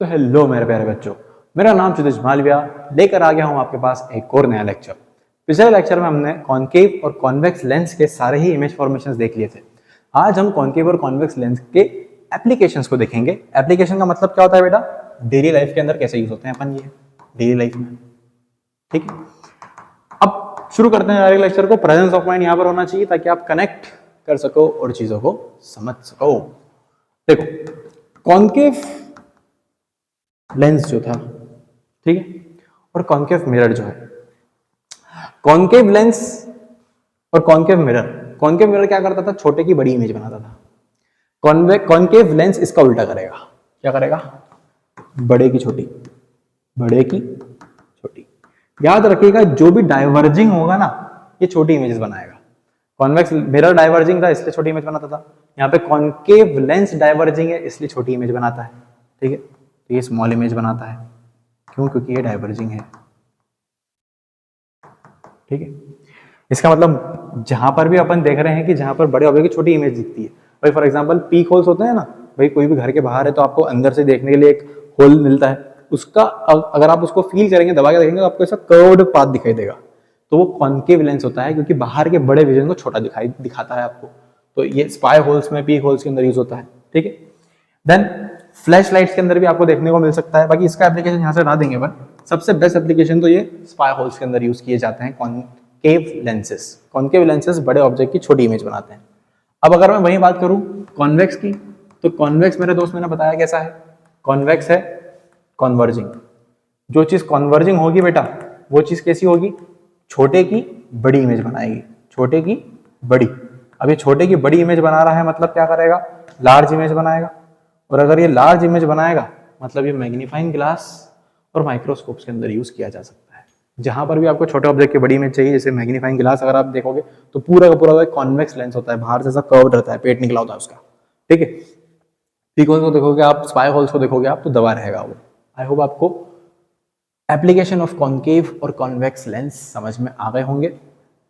तो हेलो मेरे प्यारे बच्चों, मेरा नाम क्षितिज मालविया, लेकर आ गया हूं आपके पास एक और नया लेक्चर। पिछले लेक्चर में हमने कॉन्केव और कॉन्वेक्स लेंस के सारे ही इमेज फॉर्मेशंस देख लिए थे। आज हम कॉन्केव और कॉन्वेक्स लेंस के एप्लीकेशंस को देखेंगे। एप्लीकेशन का मतलब क्या होता है बेटा? डेली लाइफ के अंदर कैसे यूज होते हैं अपन ये डेली लाइफ में। ठीक है, अब शुरू करते हैं डायरेक्ट लेक्चर को। प्रेजेंस ऑफ माइंड यहाँ पर होना चाहिए ताकि आप कनेक्ट कर सको और चीजों को समझ सको। देखो, कॉन्केव लेंस जो था, ठीक है, और कॉन्केव मिरर जो है। कॉन्केव लेंस और कॉन्केव मिरर क्या करता था? छोटे की बड़ी इमेज बनाता था। कॉन्केव लेंस इसका उल्टा करेगा। क्या करेगा? बड़े की छोटी, बड़े की छोटी। याद रखिएगा, जो भी डाइवर्जिंग होगा ना, ये छोटी इमेजेस बनाएगा। कॉन्वेक्स मिरर डाइवर्जिंग था इसलिए छोटी इमेज बनाता था। यहाँ पे कॉन्केव लेंस डाइवर्जिंग है इसलिए छोटी इमेज बनाता है। ठीक है, तो ये स्मॉल इमेज बनाता है। क्यों? क्योंकि ये डाइवर्जिंग है। ठीक है, इसका मतलब जहां पर भी अपन देख रहे हैं कि जहां पर बड़े ऑब्जेक्ट की छोटी इमेज दिखती है, भाई फॉर एग्जांपल पीक होल्स होते हैं ना, भाई कोई भी घर के बाहर है तो आपको अंदर से देखने के लिए एक होल मिलता है। उसका अगर आप उसको फील करेंगे, दबा के देखेंगे, तो आपको ऐसा कर्व्ड पाथ दिखाई देगा। तो वो कॉन्केव लेंस होता है, क्योंकि बाहर के बड़े विजन को छोटा दिखाता है आपको। तो ये स्पाई होल्स में, पीक होल्स के अंदर यूज होता है। ठीक है, देन फ्लैश लाइट्स के अंदर भी आपको देखने को मिल सकता है। बाकी इसका एप्लीकेशन यहाँ से हटा देंगे, पर सबसे बेस्ट एप्लीकेशन तो ये स्पाई होल्स के अंदर यूज किए जाते हैं। कॉन्केव लेंसेस बड़े ऑब्जेक्ट की छोटी इमेज बनाते हैं। अब अगर मैं वही बात करूं कॉन्वेक्स की, तो कॉन्वेक्स मेरे दोस्त मैंने बताया कैसा है। कॉन्वेक्स है कॉन्वर्जिंग। जो चीज कॉन्वर्जिंग होगी बेटा, वो चीज कैसी होगी? छोटे की बड़ी इमेज बनाएगी, छोटे की बड़ी। अब ये छोटे की बड़ी इमेज बना रहा है, मतलब क्या करेगा? लार्ज इमेज बनाएगा। और अगर ये लार्ज इमेज बनाएगा, मतलब ये मैग्नीफाइंग ग्लास और माइक्रोस्कोप्स के अंदर यूज किया जा सकता है। जहां पर भी आपको छोटे ऑब्जेक्ट की बड़ी इमेज चाहिए, जैसे मैग्नीफाइंग ग्लास अगर आप देखोगे तो पूरा का पूरा कॉन्वेक्स लेंस होता है, बाहर से ऐसा कर्व्ड रहता है, पेट निकला होता है उसका। ठीक है, पीक होल्स को देखोगे आप, स्पाई होल्स को देखोगे आप, तो दबा रहेगा वो। आई होप आपको एप्लीकेशन ऑफ कॉन्केव और कॉन्वेक्स लेंस समझ में आ गए होंगे।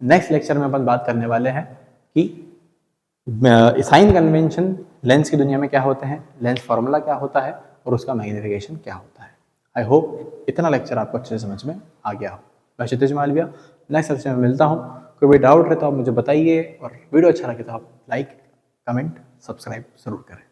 नेक्स्ट लेक्चर में अपन बात करने वाले हैं कि साइन कन्वेंशन लेंस की दुनिया में क्या होते हैं, लेंस फार्मूला क्या होता है और उसका मैग्निफिकेशन क्या होता है। आई होप इतना लेक्चर आपको अच्छे से समझ में आ गया हो। मैं क्षितिज मालविया, नेक्स्ट लेक्चर में मिलता हूँ। कोई भी डाउट रहे तो आप मुझे बताइए, और वीडियो अच्छा लगे तो आप लाइक, कमेंट, सब्सक्राइब जरूर करें।